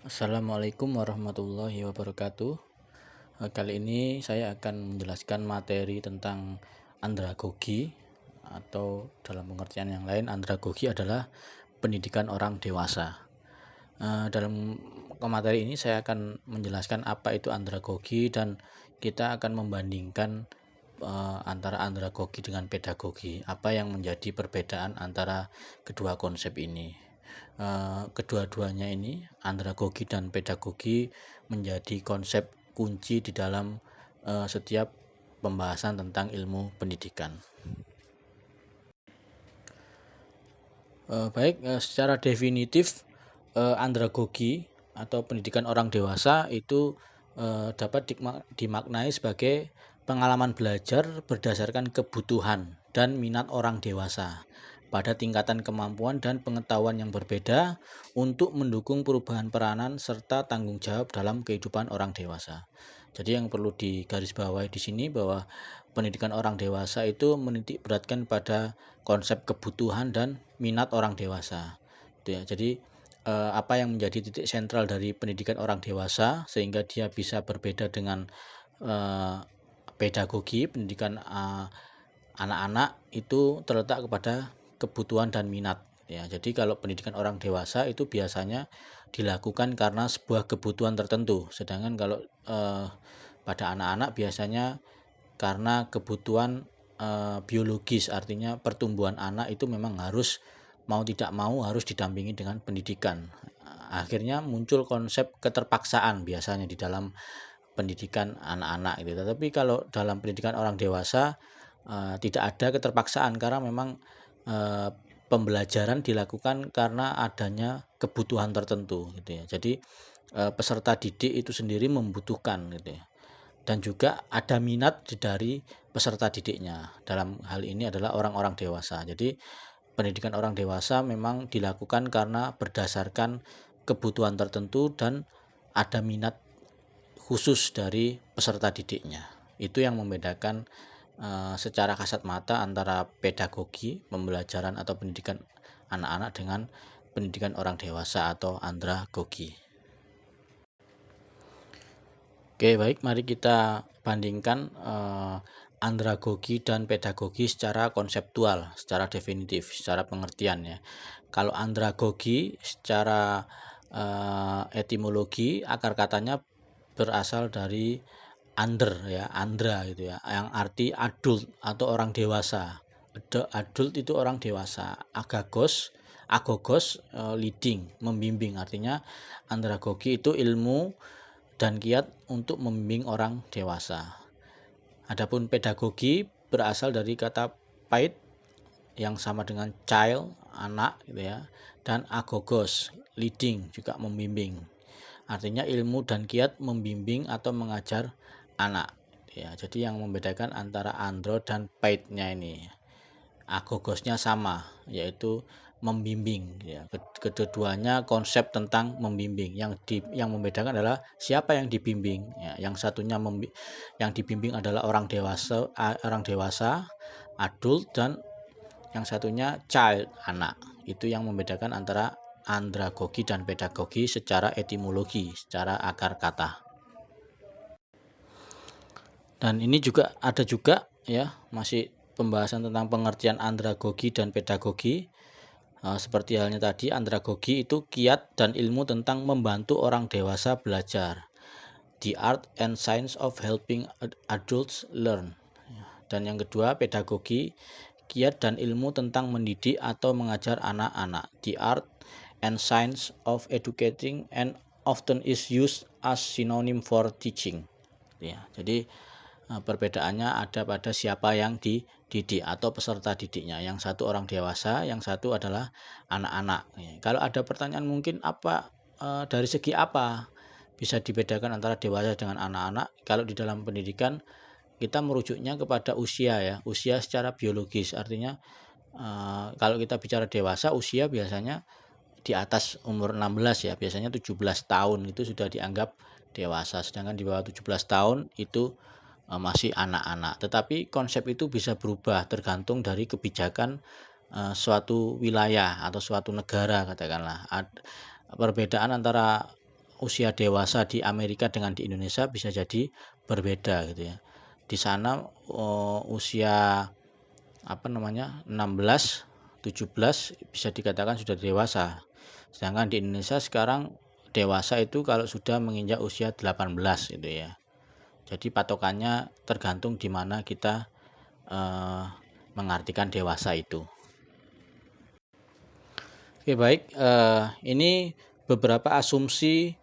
Assalamualaikum warahmatullahi wabarakatuh. Kali ini saya akan menjelaskan materi tentang andragogi, atau dalam pengertian yang lain andragogi adalah pendidikan orang dewasa. Dalam materi ini saya akan menjelaskan apa itu andragogi dan kita akan membandingkan antara andragogi dengan pedagogi, apa yang menjadi perbedaan antara kedua konsep ini. Kedua-duanya ini, andragogi dan pedagogi, menjadi konsep kunci di dalam setiap pembahasan tentang ilmu pendidikan. Secara definitif, andragogi atau pendidikan orang dewasa itu dapat dimaknai sebagai pengalaman belajar berdasarkan kebutuhan dan minat orang dewasa pada tingkatan kemampuan dan pengetahuan yang berbeda untuk mendukung perubahan peranan serta tanggung jawab dalam kehidupan orang dewasa. Jadi yang perlu digarisbawahi di sini bahwa pendidikan orang dewasa itu menitik beratkan pada konsep kebutuhan dan minat orang dewasa. Jadi apa yang menjadi titik sentral dari pendidikan orang dewasa sehingga dia bisa berbeda dengan pedagogi, pendidikan anak-anak, itu terletak kepada kebutuhan dan minat. Jadi kalau pendidikan orang dewasa itu biasanya dilakukan karena sebuah kebutuhan tertentu, sedangkan kalau pada anak-anak biasanya karena kebutuhan biologis, artinya pertumbuhan anak itu memang harus mau tidak mau harus didampingi dengan pendidikan. Akhirnya muncul konsep keterpaksaan biasanya di dalam pendidikan anak-anak gitu. Tetapi kalau dalam pendidikan orang dewasa tidak ada keterpaksaan karena memang pembelajaran dilakukan karena adanya kebutuhan tertentu gitu ya. Jadi peserta didik itu sendiri membutuhkan gitu ya. Dan juga ada minat dari peserta didiknya. Dalam hal ini adalah orang-orang dewasa. Jadi pendidikan orang dewasa memang dilakukan karena berdasarkan kebutuhan tertentu dan ada minat khusus dari peserta didiknya. Itu yang membedakan secara kasat mata antara pedagogi, pembelajaran atau pendidikan anak-anak, dengan pendidikan orang dewasa atau andragogi. Oke, baik, mari kita bandingkan andragogi dan pedagogi secara konseptual, secara definitif, secara pengertian ya. Kalau andragogi secara etimologi, akar katanya berasal dari under ya, andra gitu ya, yang arti adult atau orang dewasa. Adult itu orang dewasa. Agogos leading, membimbing, artinya andragogi itu ilmu dan kiat untuk membimbing orang dewasa. Adapun pedagogi berasal dari kata pait yang sama dengan child, anak gitu ya, dan agogos, leading, juga membimbing. Artinya ilmu dan kiat membimbing atau mengajar anak ya. Jadi yang membedakan antara andro dan paidnya ini, agogosnya sama, yaitu membimbing ya. Keduanya konsep tentang membimbing. Yang membedakan adalah siapa yang dibimbing ya. Yang satunya yang dibimbing adalah orang dewasa adult, dan yang satunya child, anak. Itu yang membedakan antara andragogi dan pedagogi secara etimologi, secara akar kata. Dan ini juga ada ya, masih pembahasan tentang pengertian andragogi dan pedagogi. Seperti halnya tadi, andragogi itu kiat dan ilmu tentang membantu orang dewasa belajar, the art and science of helping adults learn. Dan yang kedua, pedagogi, kiat dan ilmu tentang mendidik atau mengajar anak-anak, the art and science of educating, and often is used as synonym for teaching ya. Jadi perbedaannya ada pada siapa yang dididik atau peserta didiknya. Yang satu orang dewasa, yang satu adalah anak-anak. Kalau ada pertanyaan mungkin dari segi apa bisa dibedakan antara dewasa dengan anak-anak? Kalau di dalam pendidikan kita merujuknya kepada usia ya, usia secara biologis. Artinya kalau kita bicara dewasa, usia biasanya di atas umur 16 ya, biasanya 17 tahun itu sudah dianggap dewasa, sedangkan di bawah 17 tahun itu masih anak-anak. Tetapi konsep itu bisa berubah tergantung dari kebijakan suatu wilayah atau suatu negara katakanlah. Perbedaan antara usia dewasa di Amerika dengan di Indonesia bisa jadi berbeda gitu ya. Di sana usia 16, 17 bisa dikatakan sudah dewasa. Sedangkan di Indonesia sekarang dewasa itu kalau sudah menginjak usia 18 gitu ya. Jadi patokannya tergantung di mana kita mengartikan dewasa itu. Oke, baik, ini beberapa asumsi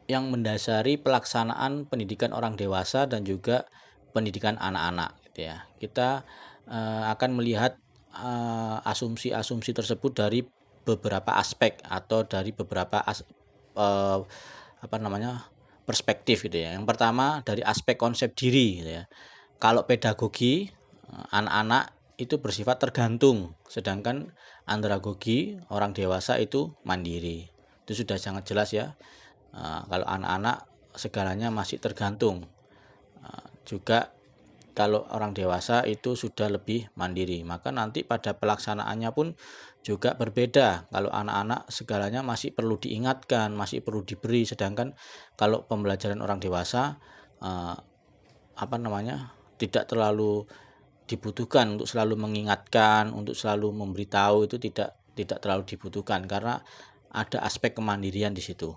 yang mendasari pelaksanaan pendidikan orang dewasa dan juga pendidikan anak-anak gitu ya. Kita akan melihat asumsi-asumsi tersebut dari beberapa aspek atau dari beberapa perspektif gitu ya. Yang pertama dari aspek konsep diri gitu ya. Kalau pedagogi anak-anak itu bersifat tergantung, sedangkan andragogi orang dewasa itu mandiri. Itu sudah sangat jelas ya. Kalau anak-anak segalanya masih tergantung. Juga kalau orang dewasa itu sudah lebih mandiri, maka nanti pada pelaksanaannya pun juga berbeda. Kalau anak-anak segalanya masih perlu diingatkan, masih perlu diberi, sedangkan kalau pembelajaran orang dewasa tidak terlalu dibutuhkan untuk selalu mengingatkan, untuk selalu memberitahu, itu tidak terlalu dibutuhkan karena ada aspek kemandirian di situ.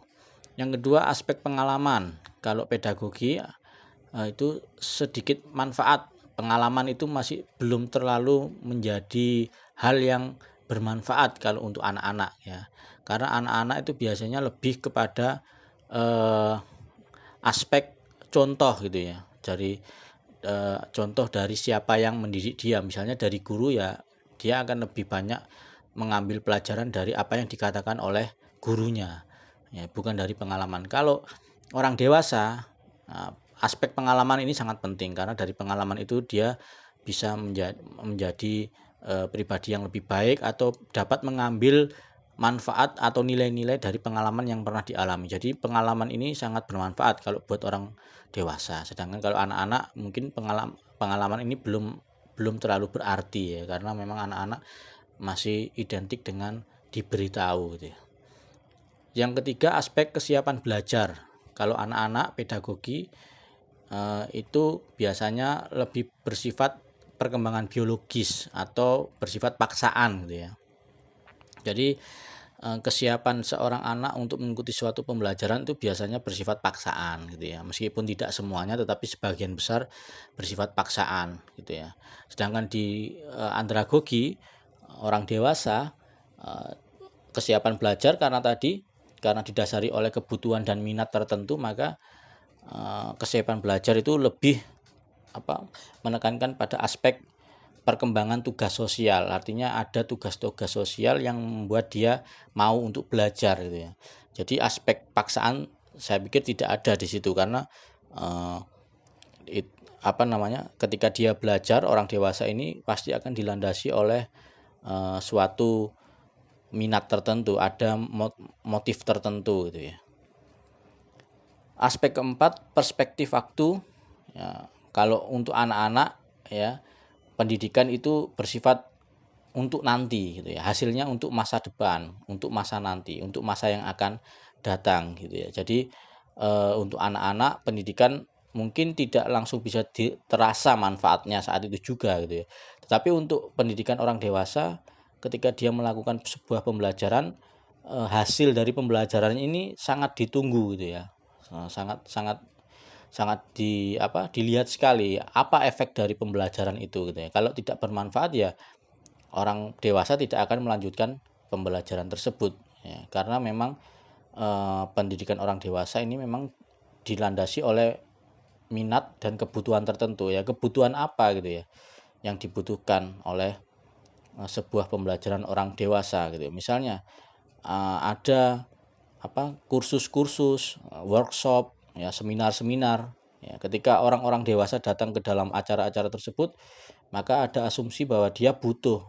Yang kedua, aspek pengalaman. Kalau pedagogi itu sedikit manfaat. Pengalaman itu masih belum terlalu menjadi hal yang bermanfaat kalau untuk anak-anak ya. Karena anak-anak itu biasanya lebih kepada aspek contoh gitu ya. Dari contoh dari siapa yang mendidik dia. Misalnya dari guru ya, dia akan lebih banyak mengambil pelajaran dari apa yang dikatakan oleh gurunya. Ya, bukan dari pengalaman. Kalau orang dewasa, aspek pengalaman ini sangat penting karena dari pengalaman itu dia bisa menjadi pribadi yang lebih baik atau dapat mengambil manfaat atau nilai-nilai dari pengalaman yang pernah dialami. Jadi pengalaman ini sangat bermanfaat kalau buat orang dewasa. Sedangkan kalau anak-anak mungkin pengalaman ini belum terlalu berarti ya, karena memang anak-anak masih identik dengan diberitahu gitu ya. Yang ketiga, aspek kesiapan belajar. Kalau anak-anak pedagogi itu biasanya lebih bersifat perkembangan biologis atau bersifat paksaan gitu ya. Jadi kesiapan seorang anak untuk mengikuti suatu pembelajaran itu biasanya bersifat paksaan gitu ya. Meskipun tidak semuanya, tetapi sebagian besar bersifat paksaan gitu ya. Sedangkan di andragogi orang dewasa, kesiapan belajar karena didasari oleh kebutuhan dan minat tertentu, maka kesiapan belajar itu lebih menekankan pada aspek perkembangan tugas sosial. Artinya ada tugas-tugas sosial yang membuat dia mau untuk belajar gitu ya. Jadi aspek paksaan saya pikir tidak ada di situ karena ketika dia belajar, orang dewasa ini pasti akan dilandasi oleh suatu minat tertentu, ada motif tertentu gitu ya. Aspek keempat, perspektif waktu ya. Kalau untuk anak-anak ya, pendidikan itu bersifat untuk nanti gitu ya, hasilnya untuk masa depan, untuk masa nanti, untuk masa yang akan datang gitu ya. Jadi untuk anak-anak pendidikan mungkin tidak langsung bisa terasa manfaatnya saat itu juga gitu ya. Tetapi untuk pendidikan orang dewasa, ketika dia melakukan sebuah pembelajaran, hasil dari pembelajaran ini sangat ditunggu gitu ya. Sangat dilihat sekali apa efek dari pembelajaran itu gitu ya. Kalau tidak bermanfaat ya orang dewasa tidak akan melanjutkan pembelajaran tersebut ya, karena memang pendidikan orang dewasa ini memang dilandasi oleh minat dan kebutuhan tertentu ya. Kebutuhan apa gitu ya yang dibutuhkan oleh sebuah pembelajaran orang dewasa gitu. Misalnya ada kursus-kursus, workshop, ya seminar-seminar. Ya, ketika orang-orang dewasa datang ke dalam acara-acara tersebut, maka ada asumsi bahwa dia butuh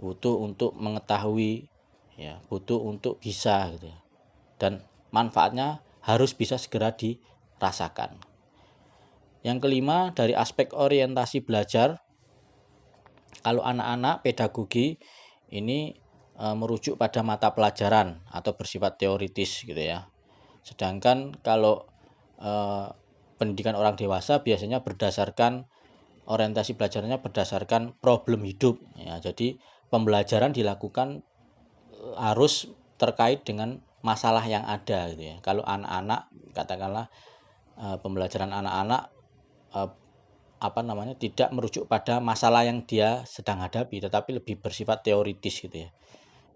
untuk mengetahui, ya, butuh untuk bisa gitu ya. Dan manfaatnya harus bisa segera dirasakan. Yang kelima, dari aspek orientasi belajar, kalau anak-anak pedagogi ini merujuk pada mata pelajaran atau bersifat teoritis gitu ya. Sedangkan kalau pendidikan orang dewasa biasanya berdasarkan orientasi belajarnya berdasarkan problem hidup ya. Jadi pembelajaran dilakukan harus terkait dengan masalah yang ada gitu ya. Kalau anak-anak katakanlah pembelajaran anak-anak tidak merujuk pada masalah yang dia sedang hadapi, tetapi lebih bersifat teoritis gitu ya.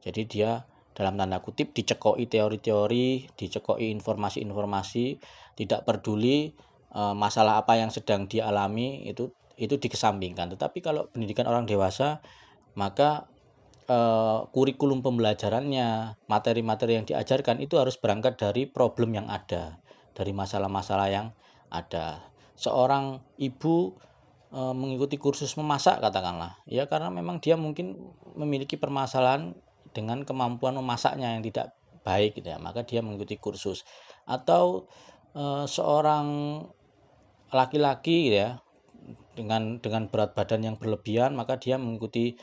Jadi dia dalam tanda kutip dicekoi teori-teori, dicekoi informasi-informasi, tidak peduli masalah apa yang sedang dialami itu dikesampingkan. Tetapi kalau pendidikan orang dewasa, maka kurikulum pembelajarannya, materi-materi yang diajarkan itu harus berangkat dari problem yang ada, dari masalah-masalah yang ada. Seorang ibu mengikuti kursus memasak katakanlah, ya karena memang dia mungkin memiliki permasalahan dengan kemampuan memasaknya yang tidak baik gitu ya, maka dia mengikuti kursus. Atau seorang laki-laki gitu ya dengan berat badan yang berlebihan, maka dia mengikuti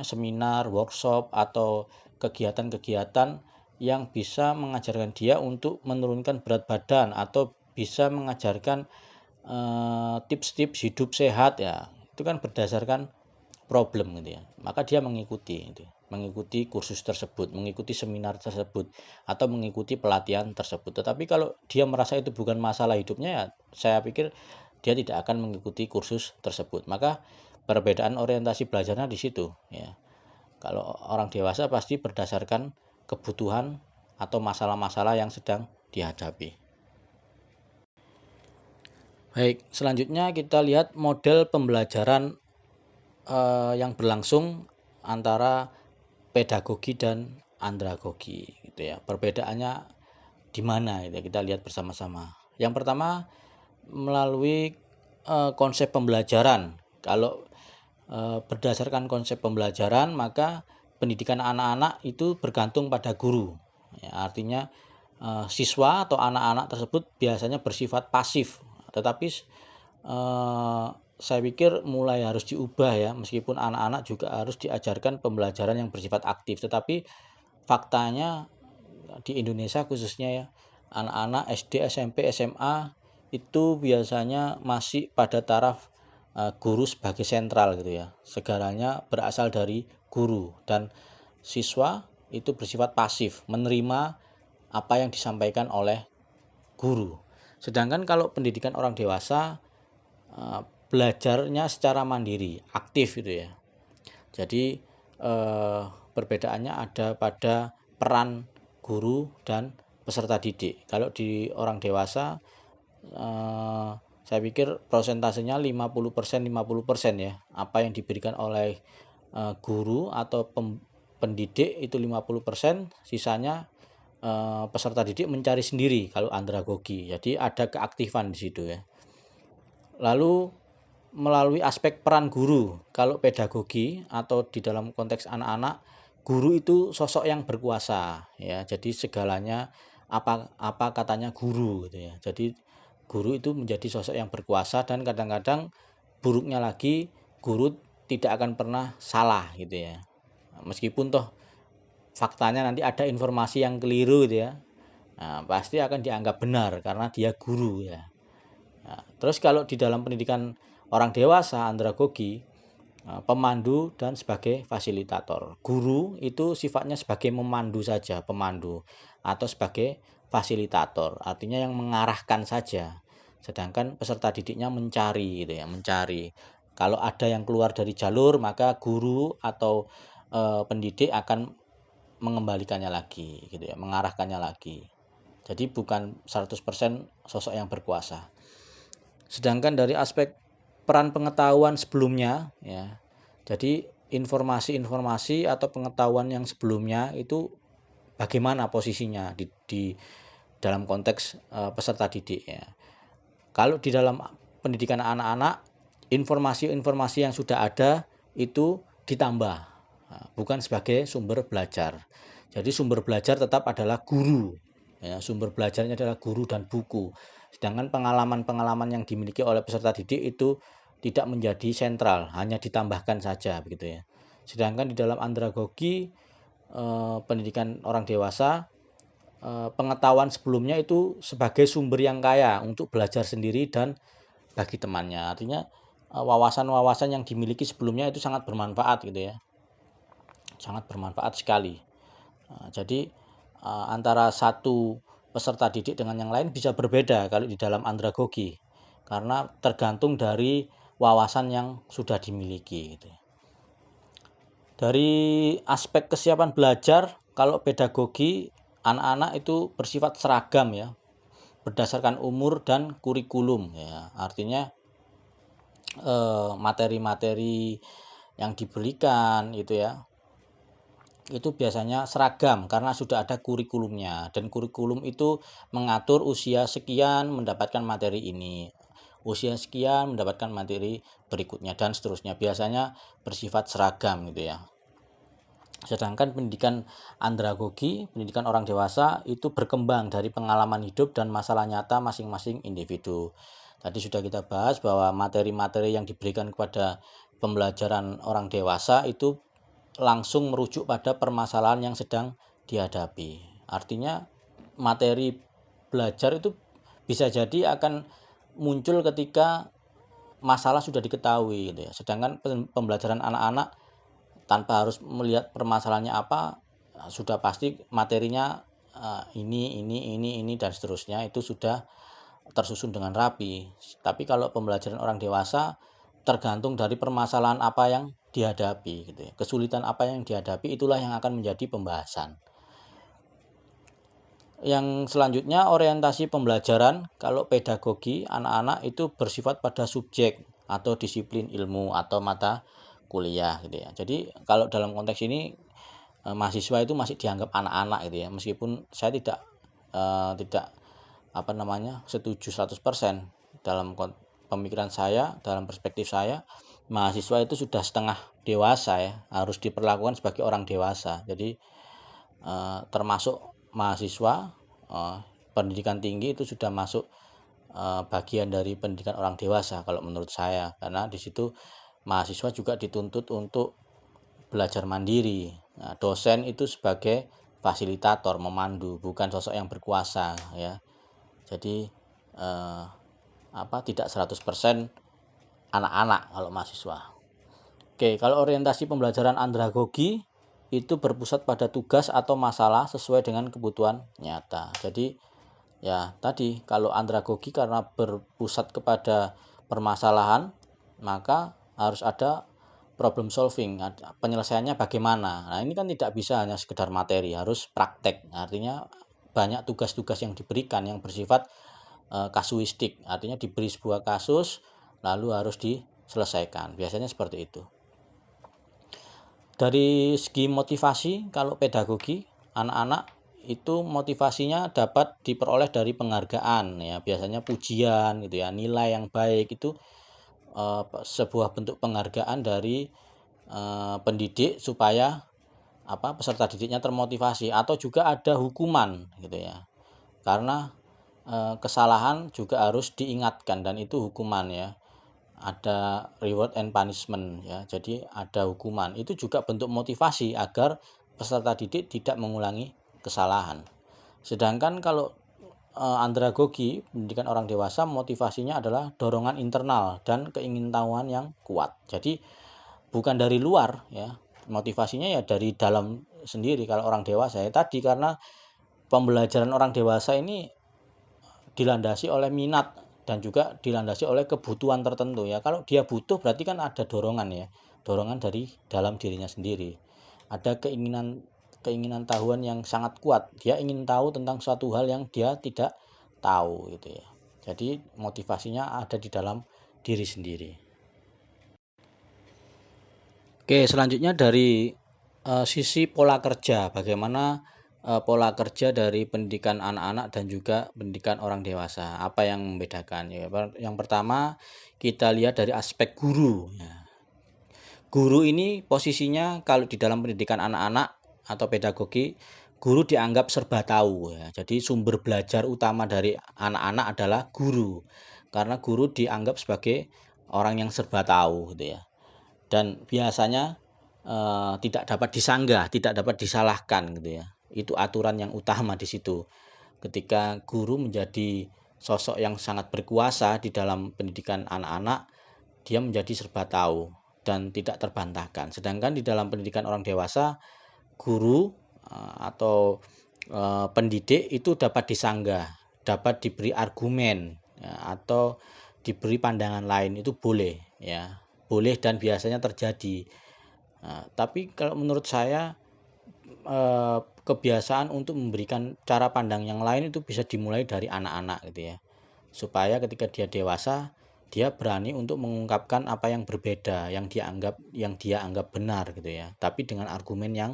seminar, workshop atau kegiatan-kegiatan yang bisa mengajarkan dia untuk menurunkan berat badan atau bisa mengajarkan tips-tips hidup sehat ya. Itu kan berdasarkan problem gitu ya. Maka dia mengikuti kursus tersebut, mengikuti seminar tersebut atau mengikuti pelatihan tersebut. Tetapi kalau dia merasa itu bukan masalah hidupnya ya, saya pikir dia tidak akan mengikuti kursus tersebut. Maka perbedaan orientasi belajarnya di situ ya. Kalau orang dewasa pasti berdasarkan kebutuhan atau masalah-masalah yang sedang dihadapi. Baik, selanjutnya kita lihat model pembelajaran yang berlangsung antara pedagogi dan andragogi gitu ya. Perbedaannya di mana gitu ya, kita lihat bersama-sama. Yang pertama melalui konsep pembelajaran. Kalau berdasarkan konsep pembelajaran, maka pendidikan anak-anak itu bergantung pada guru. Ya, artinya siswa atau anak-anak tersebut biasanya bersifat pasif, tetapi saya pikir mulai harus diubah ya, meskipun anak-anak juga harus diajarkan pembelajaran yang bersifat aktif. Tetapi faktanya di Indonesia khususnya ya, anak-anak SD, SMP, SMA itu biasanya masih pada taraf guru sebagai sentral gitu ya. Segalanya berasal dari guru dan siswa itu bersifat pasif, menerima apa yang disampaikan oleh guru. Sedangkan kalau pendidikan orang dewasa belajarnya secara mandiri, aktif gitu ya. Jadi perbedaannya ada pada peran guru dan peserta didik. Kalau di orang dewasa saya pikir prosentasenya 50% 50% ya. Apa yang diberikan oleh guru atau pendidik itu 50%, sisanya peserta didik mencari sendiri kalau andragogi. Jadi ada keaktifan di situ ya. Lalu melalui aspek peran guru, kalau pedagogi atau di dalam konteks anak-anak, guru itu sosok yang berkuasa ya. Jadi segalanya apa katanya guru gitu ya. Jadi guru itu menjadi sosok yang berkuasa dan kadang-kadang buruknya lagi guru tidak akan pernah salah gitu ya. Meskipun toh faktanya nanti ada informasi yang keliru gitu ya. Nah, pasti akan dianggap benar karena dia guru ya. Nah, terus kalau di dalam pendidikan orang dewasa andragogi, pemandu dan sebagai fasilitator. Guru itu sifatnya sebagai memandu saja, pemandu atau sebagai fasilitator, artinya yang mengarahkan saja. Sedangkan peserta didiknya mencari gitu ya, mencari. Kalau ada yang keluar dari jalur, maka guru atau pendidik akan mengembalikannya lagi gitu ya, mengarahkannya lagi. Jadi bukan 100% sosok yang berkuasa. Sedangkan dari aspek peran pengetahuan sebelumnya ya. Jadi informasi-informasi atau pengetahuan yang sebelumnya itu bagaimana posisinya di dalam konteks peserta didik ya. Kalau di dalam pendidikan anak-anak, informasi-informasi yang sudah ada itu ditambah, bukan sebagai sumber belajar. Jadi sumber belajar tetap adalah guru. Ya, sumber belajarnya adalah guru dan buku. Sedangkan pengalaman-pengalaman yang dimiliki oleh peserta didik itu tidak menjadi sentral, hanya ditambahkan saja begitu ya. Sedangkan di dalam andragogi pendidikan orang dewasa, pengetahuan sebelumnya itu sebagai sumber yang kaya untuk belajar sendiri dan bagi temannya. Artinya wawasan-wawasan yang dimiliki sebelumnya itu sangat bermanfaat gitu ya, sangat bermanfaat sekali. Jadi antara satu peserta didik dengan yang lain bisa berbeda kalau di dalam andragogi, karena tergantung dari wawasan yang sudah dimiliki gitu. Dari aspek kesiapan belajar, kalau pedagogi anak-anak itu bersifat seragam ya, berdasarkan umur dan kurikulum ya. Artinya materi-materi yang diberikan itu ya, itu biasanya seragam karena sudah ada kurikulumnya, dan kurikulum itu mengatur usia sekian mendapatkan materi ini, usia sekian mendapatkan materi berikutnya, dan seterusnya. Biasanya bersifat seragam gitu ya. Sedangkan pendidikan andragogi, pendidikan orang dewasa, itu berkembang dari pengalaman hidup dan masalah nyata masing-masing individu. Tadi sudah kita bahas bahwa materi-materi yang diberikan kepada pembelajaran orang dewasa itu langsung merujuk pada permasalahan yang sedang dihadapi. Artinya materi belajar itu bisa jadi akan muncul ketika masalah sudah diketahui gitu ya. Sedangkan pembelajaran anak-anak tanpa harus melihat permasalahannya apa, sudah pasti materinya ini dan seterusnya itu sudah tersusun dengan rapi. Tapi kalau pembelajaran orang dewasa tergantung dari permasalahan apa yang dihadapi gitu ya. Kesulitan apa yang dihadapi itulah yang akan menjadi pembahasan. Yang selanjutnya orientasi pembelajaran. Kalau pedagogi anak-anak itu bersifat pada subjek atau disiplin ilmu atau mata kuliah gitu ya. Jadi kalau dalam konteks ini mahasiswa itu masih dianggap anak-anak gitu ya. Meskipun saya tidak setuju 100% dalam pemikiran saya, dalam perspektif saya, mahasiswa itu sudah setengah dewasa ya, harus diperlakukan sebagai orang dewasa. Jadi termasuk mahasiswa pendidikan tinggi itu sudah masuk bagian dari pendidikan orang dewasa kalau menurut saya, karena di situ mahasiswa juga dituntut untuk belajar mandiri. Nah, dosen itu sebagai fasilitator, memandu, bukan sosok yang berkuasa ya. Jadi tidak 100% anak-anak kalau mahasiswa. Oke, kalau orientasi pembelajaran andragogi itu berpusat pada tugas atau masalah sesuai dengan kebutuhan nyata. Jadi ya tadi, kalau andragogi karena berpusat kepada permasalahan, maka harus ada problem solving, penyelesaiannya bagaimana. Nah, ini kan tidak bisa hanya sekedar materi, harus praktek. Artinya banyak tugas-tugas yang diberikan yang bersifat kasuistik, artinya diberi sebuah kasus lalu harus diselesaikan. Biasanya seperti itu. Dari segi motivasi, kalau pedagogi anak-anak itu motivasinya dapat diperoleh dari penghargaan ya, biasanya pujian gitu ya, nilai yang baik itu sebuah bentuk penghargaan dari pendidik supaya peserta didiknya termotivasi, atau juga ada hukuman gitu ya, karena kesalahan juga harus diingatkan dan itu hukuman ya, ada reward and punishment ya, jadi ada hukuman, itu juga bentuk motivasi agar peserta didik tidak mengulangi kesalahan. Sedangkan kalau andragogi, pendidikan orang dewasa, motivasinya adalah dorongan internal dan keingintahuan yang kuat. Jadi bukan dari luar ya, motivasinya ya dari dalam sendiri. Kalau orang dewasa ya tadi, karena pembelajaran orang dewasa ini dilandasi oleh minat dan juga dilandasi oleh kebutuhan tertentu ya. Kalau dia butuh berarti kan ada dorongan ya, dorongan dari dalam dirinya sendiri. Ada keinginan tahuan yang sangat kuat, dia ingin tahu tentang suatu hal yang dia tidak tahu gitu ya. Jadi motivasinya ada di dalam diri sendiri. Oke, selanjutnya dari sisi pola kerja, bagaimana pola kerja dari pendidikan anak-anak dan juga pendidikan orang dewasa, apa yang membedakan ya. Yang pertama kita lihat dari aspek guru ya. Guru ini posisinya kalau di dalam pendidikan anak-anak atau pedagogi, guru dianggap serba tahu ya. Jadi sumber belajar utama dari anak-anak adalah guru, karena guru dianggap sebagai orang yang serba tahu gitu ya, dan biasanya tidak dapat disanggah, tidak dapat disalahkan gitu ya. Itu aturan yang utama di situ. Ketika guru menjadi sosok yang sangat berkuasa di dalam pendidikan anak-anak, dia menjadi serba tahu dan tidak terbantahkan. Sedangkan di dalam pendidikan orang dewasa, guru atau pendidik itu dapat disanggah, dapat diberi argumen, ya, atau diberi pandangan lain, itu boleh, ya, boleh dan biasanya terjadi. Tapi kalau menurut saya kebiasaan untuk memberikan cara pandang yang lain itu bisa dimulai dari anak-anak gitu ya, supaya ketika dia dewasa dia berani untuk mengungkapkan apa yang berbeda, yang dia anggap benar gitu ya, tapi dengan argumen yang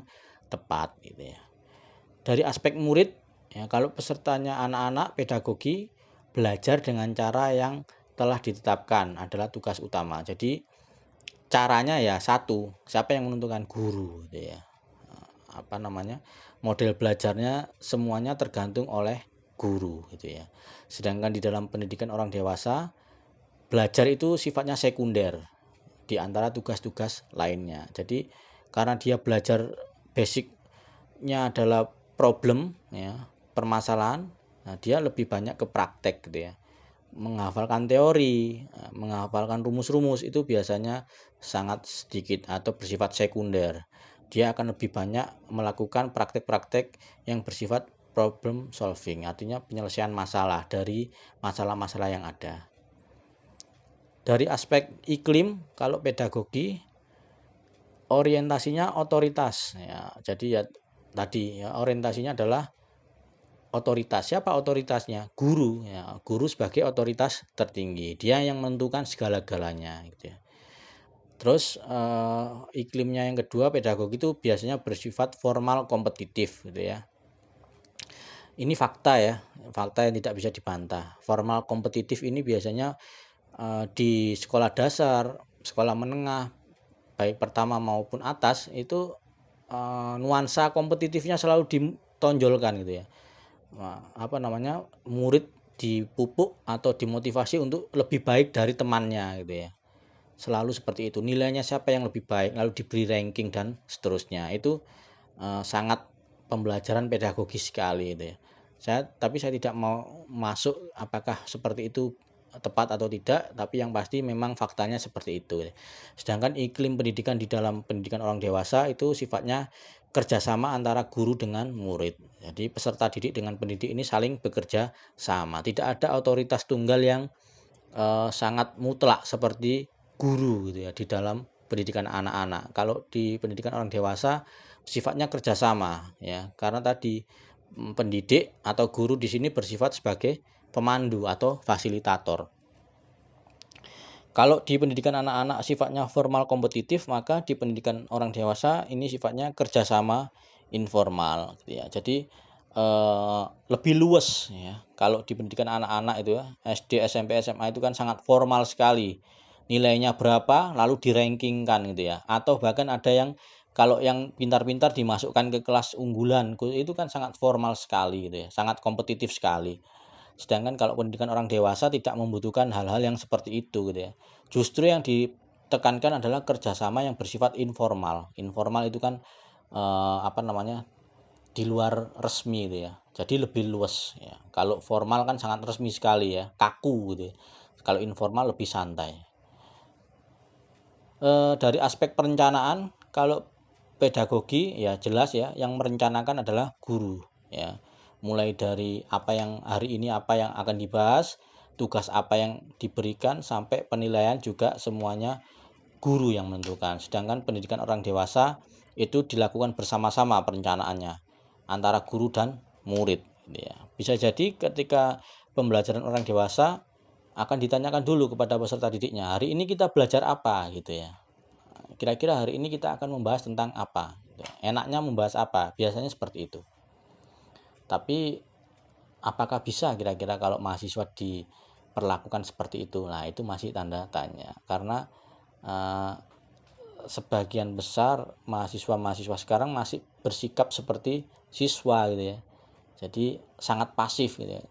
tepat gitu ya. Dari aspek murid, ya, kalau pesertanya anak-anak, pedagogi belajar dengan cara yang telah ditetapkan adalah tugas utama. Jadi caranya ya satu, siapa yang menentukan? Guru gitu ya. Model belajarnya semuanya tergantung oleh guru gitu ya. Sedangkan di dalam pendidikan orang dewasa, belajar itu sifatnya sekunder di antara tugas-tugas lainnya. Jadi karena dia belajar basicnya adalah problem ya, permasalahan, nah dia lebih banyak ke praktek gitu ya. Menghafalkan teori, menghafalkan rumus-rumus itu biasanya sangat sedikit atau bersifat sekunder. Dia akan lebih banyak melakukan praktek-praktek yang bersifat problem solving, artinya penyelesaian masalah dari masalah-masalah yang ada. Dari aspek iklim, kalau pedagogi orientasinya otoritas ya. Jadi ya tadi ya, orientasinya adalah otoritas. Siapa otoritasnya? Guru ya. Guru sebagai otoritas tertinggi, dia yang menentukan segala-galanya gitu ya. Terus iklimnya yang kedua, pedagogi itu biasanya bersifat formal kompetitif gitu ya. Ini fakta ya, fakta yang tidak bisa dibantah. Formal kompetitif ini biasanya di sekolah dasar, sekolah menengah, baik pertama maupun atas, itu nuansa kompetitifnya selalu ditonjolkan gitu ya. Murid dipupuk atau dimotivasi untuk lebih baik dari temannya gitu ya. Selalu seperti itu. Nilainya siapa yang lebih baik, lalu diberi ranking dan seterusnya. Itu sangat pembelajaran pedagogis sekali gitu ya. Tapi saya tidak mau masuk apakah seperti itu tepat atau tidak, tapi yang pasti memang faktanya seperti itu. Sedangkan iklim pendidikan di dalam pendidikan orang dewasa itu sifatnya kerjasama antara guru dengan murid. Jadi peserta didik dengan pendidik ini saling bekerja sama. Tidak ada otoritas tunggal yang sangat mutlak seperti guru gitu ya di dalam pendidikan anak-anak. Kalau di pendidikan orang dewasa sifatnya kerjasama ya, karena tadi pendidik atau guru di sini bersifat sebagai pemandu atau fasilitator. Kalau di pendidikan anak-anak sifatnya formal kompetitif, maka di pendidikan orang dewasa ini sifatnya kerjasama informal gitu ya. Jadi lebih luas ya. Kalau di pendidikan anak-anak itu ya, SD, SMP, SMA itu kan sangat formal sekali. Nilainya berapa lalu dirankingkan gitu ya. Atau bahkan ada yang kalau yang pintar-pintar dimasukkan ke kelas unggulan, itu kan sangat formal sekali gitu ya, sangat kompetitif sekali. Sedangkan kalau pendidikan orang dewasa tidak membutuhkan hal-hal yang seperti itu gitu ya. Justru yang ditekankan adalah kerjasama yang bersifat informal. Informal itu kan di luar resmi gitu ya. Jadi lebih luas ya. Kalau formal kan sangat resmi sekali ya, kaku gitu ya. Kalau informal lebih santai. Dari aspek perencanaan, kalau pedagogi ya jelas ya, yang merencanakan adalah guru ya. Mulai dari apa yang hari ini apa yang akan dibahas, tugas apa yang diberikan, sampai penilaian juga semuanya guru yang menentukan. Sedangkan pendidikan orang dewasa itu dilakukan bersama-sama perencanaannya antara guru dan murid ya. Bisa jadi ketika pembelajaran orang dewasa akan ditanyakan dulu kepada peserta didiknya, hari ini kita belajar apa gitu ya. Kira-kira hari ini kita akan membahas tentang apa gitu. Enaknya membahas apa? Biasanya seperti itu. Tapi apakah bisa kira-kira kalau mahasiswa diperlakukan seperti itu? Nah, itu masih tanda tanya. Karena sebagian besar mahasiswa-mahasiswa sekarang masih bersikap seperti siswa gitu ya. Jadi sangat pasif gitu ya.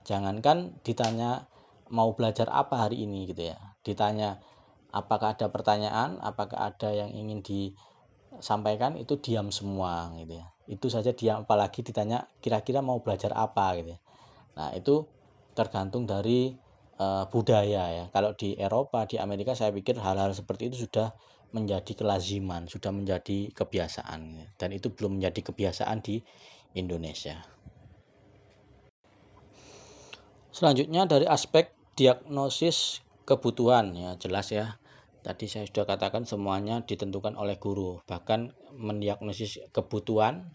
Jangankan ditanya mau belajar apa hari ini gitu ya. Ditanya apakah ada pertanyaan, apakah ada yang ingin disampaikan, itu diam semua gitu ya. itu saja dia, apalagi ditanya kira-kira mau belajar apa gitu ya. Nah, itu tergantung dari budaya ya. Kalau di Eropa, di Amerika, saya pikir hal-hal seperti itu sudah menjadi kelaziman, sudah menjadi kebiasaan ya. Dan itu belum menjadi kebiasaan di Indonesia. Selanjutnya dari aspek diagnosis kebutuhan ya, jelas ya. Tadi saya sudah katakan semuanya ditentukan oleh guru. Bahkan mendiagnosis kebutuhan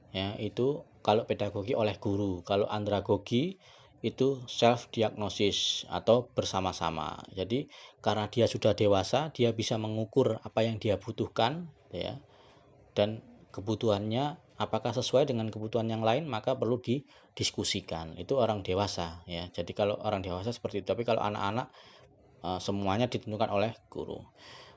ya itu kalau pedagogi oleh guru, kalau andragogi itu self diagnosis atau bersama-sama. Jadi karena dia sudah dewasa, dia bisa mengukur apa yang dia butuhkan ya, dan kebutuhannya apakah sesuai dengan kebutuhan yang lain, maka perlu didiskusikan. Itu orang dewasa ya. Jadi kalau orang dewasa seperti itu, tapi kalau anak-anak semuanya ditentukan oleh guru.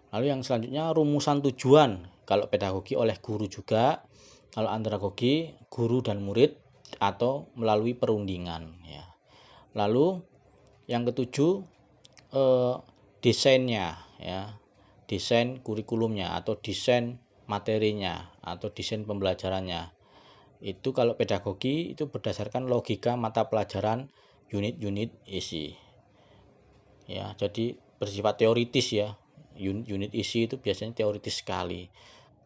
Lalu yang selanjutnya rumusan tujuan. Kalau pedagogi oleh guru juga, kalau andragogi guru dan murid atau melalui perundingan ya. Lalu yang ketujuh desainnya ya, desain kurikulumnya atau desain materinya atau desain pembelajarannya. Itu kalau pedagogi itu berdasarkan logika mata pelajaran unit-unit isi ya, jadi bersifat teoritis ya. Unit isi itu biasanya teoritis sekali.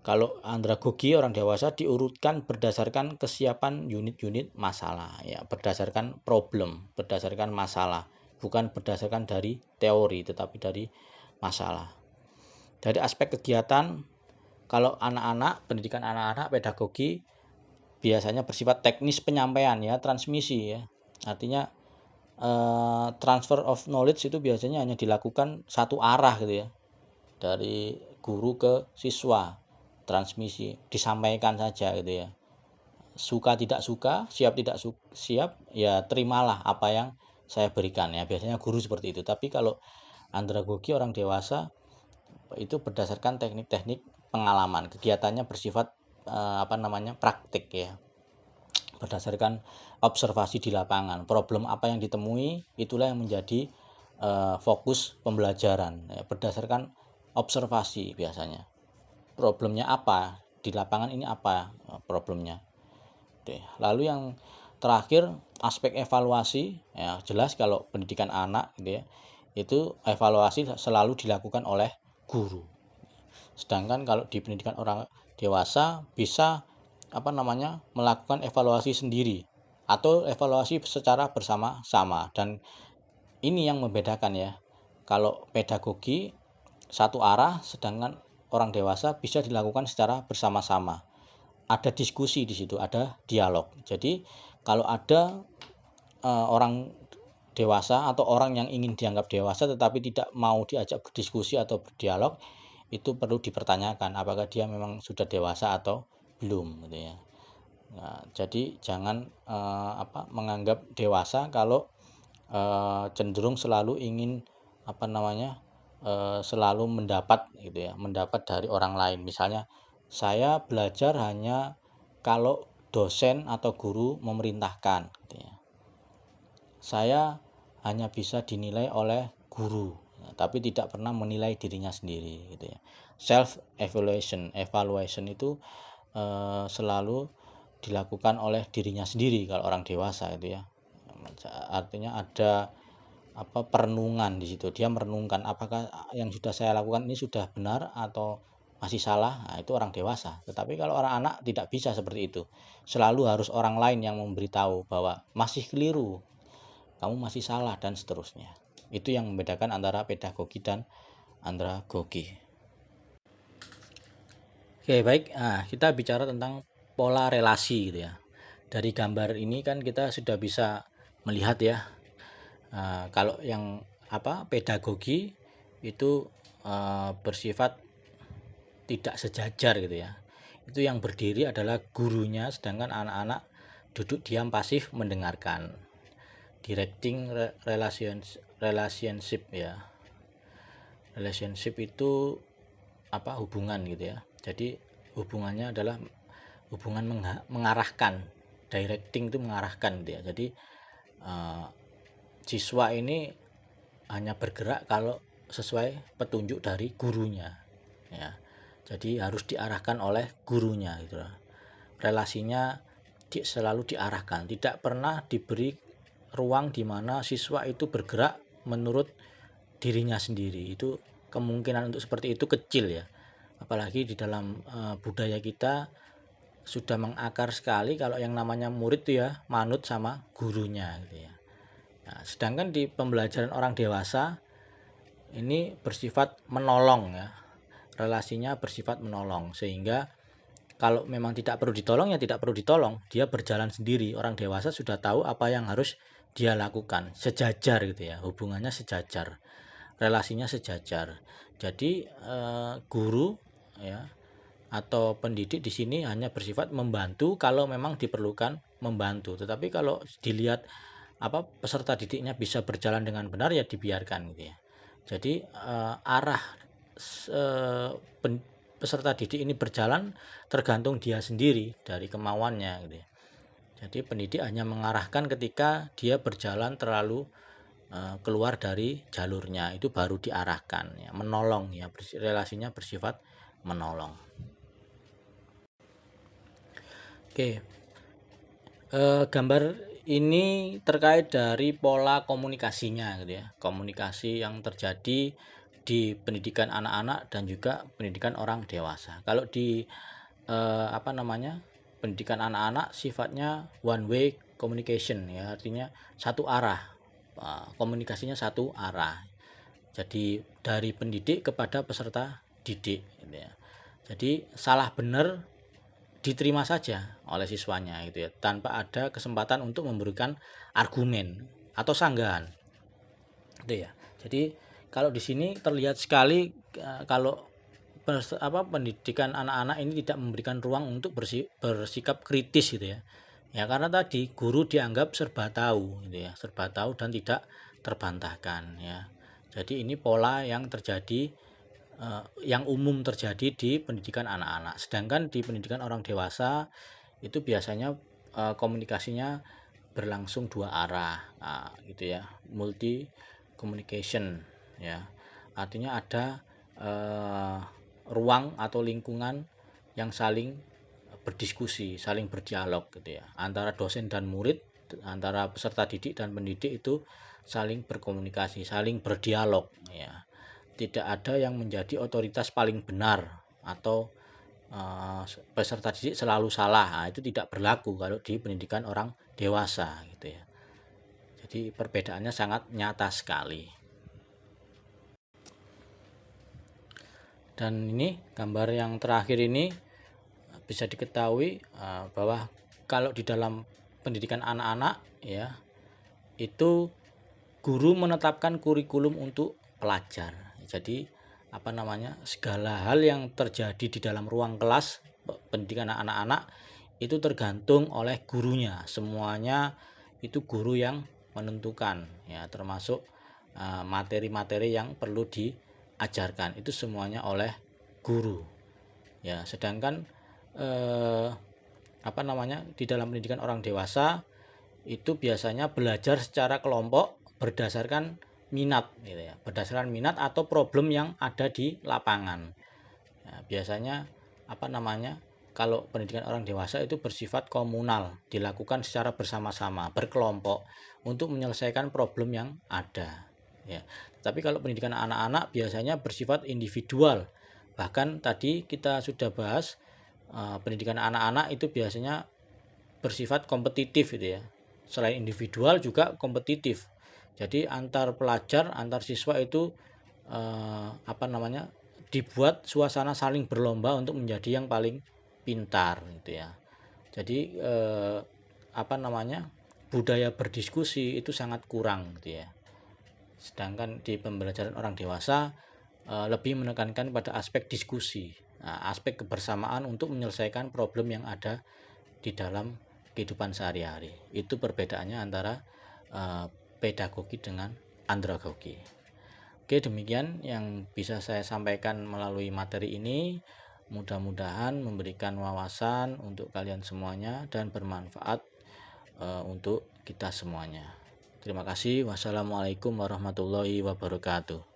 Kalau andragogi orang dewasa diurutkan berdasarkan kesiapan unit-unit masalah ya, berdasarkan problem, berdasarkan masalah, bukan berdasarkan dari teori tetapi dari masalah. Dari aspek kegiatan, kalau anak-anak, pendidikan anak-anak pedagogi biasanya bersifat teknis penyampaian ya, transmisi ya. Artinya transfer of knowledge itu biasanya hanya dilakukan satu arah gitu ya, dari guru ke siswa. Transmisi disampaikan saja gitu ya, suka tidak suka, siap tidak siap ya, terimalah apa yang saya berikan ya, biasanya guru seperti itu. Tapi kalau andragogi orang dewasa itu berdasarkan teknik-teknik pengalaman, kegiatannya bersifat praktik ya, berdasarkan observasi di lapangan, problem apa yang ditemui itulah yang menjadi fokus pembelajaran ya, berdasarkan observasi biasanya. Problemnya apa di lapangan, ini apa problemnya. Oke. Lalu yang terakhir aspek evaluasi ya, jelas kalau pendidikan anak gitu ya, itu evaluasi selalu dilakukan oleh guru. Sedangkan kalau di pendidikan orang dewasa bisa melakukan evaluasi sendiri atau evaluasi secara bersama-sama. Dan ini yang membedakan ya, kalau pedagogi satu arah, sedangkan orang dewasa bisa dilakukan secara bersama-sama. Ada diskusi di situ, ada dialog. Jadi kalau ada orang dewasa atau orang yang ingin dianggap dewasa tetapi tidak mau diajak berdiskusi atau berdialog, itu perlu dipertanyakan apakah dia memang sudah dewasa atau belum gitu ya. Nah, jadi jangan menganggap dewasa kalau cenderung selalu ingin selalu mendapat gitu ya, mendapat dari orang lain. Misalnya saya belajar hanya kalau dosen atau guru memerintahkan gitu ya. Saya hanya bisa dinilai oleh guru, tapi tidak pernah menilai dirinya sendiri gitu ya. Self evaluation itu selalu dilakukan oleh dirinya sendiri kalau orang dewasa itu ya. Artinya ada perenungan di situ. Dia merenungkan apakah yang sudah saya lakukan ini sudah benar atau masih salah. Nah, itu orang dewasa. Tetapi kalau orang anak tidak bisa seperti itu. Selalu harus orang lain yang memberitahu bahwa masih keliru, kamu masih salah, dan seterusnya. Itu yang membedakan antara pedagogi dan andragogi. Oke, baik. Nah, kita bicara tentang pola relasi gitu ya. Dari gambar ini kan kita sudah bisa melihat ya, kalau yang pedagogi itu bersifat tidak sejajar gitu ya. Itu yang berdiri adalah gurunya, sedangkan anak-anak duduk diam pasif mendengarkan. Directing relationship ya. Relationship itu hubungan gitu ya. Jadi hubungannya adalah hubungan mengarahkan. Directing itu mengarahkan gitu ya. Jadi siswa ini hanya bergerak kalau sesuai petunjuk dari gurunya ya. Jadi harus diarahkan oleh gurunya gitu. relasinya selalu diarahkan, tidak pernah diberi ruang di mana siswa itu bergerak menurut dirinya sendiri. Itu kemungkinan untuk seperti itu kecil ya, apalagi di dalam budaya kita sudah mengakar sekali kalau yang namanya murid itu ya manut sama gurunya gitu ya. Nah, sedangkan di pembelajaran orang dewasa ini bersifat menolong ya, relasinya bersifat menolong, sehingga kalau memang tidak perlu ditolong ya tidak perlu ditolong, dia berjalan sendiri. Orang dewasa sudah tahu apa yang harus dia lakukan, sejajar gitu ya, hubungannya sejajar, relasinya sejajar. Jadi guru ya atau pendidik di sini hanya bersifat membantu kalau memang diperlukan membantu. Tetapi kalau dilihat peserta didiknya bisa berjalan dengan benar ya dibiarkan gitu ya. Jadi arah peserta didik ini berjalan tergantung dia sendiri dari kemauannya gitu ya. Jadi pendidik hanya mengarahkan ketika dia berjalan terlalu keluar dari jalurnya, itu baru diarahkan ya, menolong ya, relasinya bersifat menolong. Oke, gambar ini terkait dari pola komunikasinya gitu ya, komunikasi yang terjadi di pendidikan anak-anak dan juga pendidikan orang dewasa. Kalau di pendidikan anak-anak sifatnya one way communication ya, artinya satu arah, komunikasinya satu arah. Jadi dari pendidik kepada peserta didik gitu ya. Jadi salah benar diterima saja oleh siswanya gitu ya, tanpa ada kesempatan untuk memberikan argumen atau sanggahan gitu ya. Jadi kalau di sini terlihat sekali kalau pendidikan anak-anak ini tidak memberikan ruang untuk bersikap kritis gitu ya. Ya karena tadi guru dianggap serba tahu gitu ya, serba tahu dan tidak terbantahkan ya. Jadi ini pola yang terjadi, yang umum terjadi di pendidikan anak-anak. Sedangkan di pendidikan orang dewasa itu biasanya komunikasinya berlangsung dua arah, gitu ya, multi communication ya. Artinya ada ruang atau lingkungan yang saling berdiskusi, saling berdialog gitu ya, antara dosen dan murid, antara peserta didik dan pendidik itu saling berkomunikasi, saling berdialog ya. Tidak ada yang menjadi otoritas paling benar atau peserta didik selalu salah. Nah, itu tidak berlaku kalau di pendidikan orang dewasa gitu ya. Jadi perbedaannya sangat nyata sekali. Dan ini gambar yang terakhir ini bisa diketahui bahwa kalau di dalam pendidikan anak-anak ya, itu guru menetapkan kurikulum untuk pelajar. Jadi segala hal yang terjadi di dalam ruang kelas pendidikan anak-anak itu tergantung oleh gurunya. Semuanya itu guru yang menentukan ya, termasuk materi-materi yang perlu diajarkan itu semuanya oleh guru ya. Sedangkan di dalam pendidikan orang dewasa itu biasanya belajar secara kelompok berdasarkan minat gitu ya, berdasarkan minat atau problem yang ada di lapangan ya. Biasanya kalau pendidikan orang dewasa itu bersifat komunal, dilakukan secara bersama-sama, berkelompok untuk menyelesaikan problem yang ada ya. Tapi kalau pendidikan anak-anak biasanya bersifat individual. Bahkan tadi kita sudah bahas pendidikan anak-anak itu biasanya bersifat kompetitif gitu ya. Selain individual juga kompetitif. Jadi antar pelajar, antar siswa itu dibuat suasana saling berlomba untuk menjadi yang paling pintar gitu ya. Jadi budaya berdiskusi itu sangat kurang gitu ya. Sedangkan di pembelajaran orang dewasa lebih menekankan pada aspek diskusi, aspek kebersamaan untuk menyelesaikan problem yang ada di dalam kehidupan sehari-hari. Itu perbedaannya antara pedagogi dengan andragogi. Oke, demikian yang bisa saya sampaikan melalui materi ini. Mudah-mudahan memberikan wawasan untuk kalian semuanya dan bermanfaat untuk kita semuanya. Terima kasih. Wassalamualaikum warahmatullahi wabarakatuh.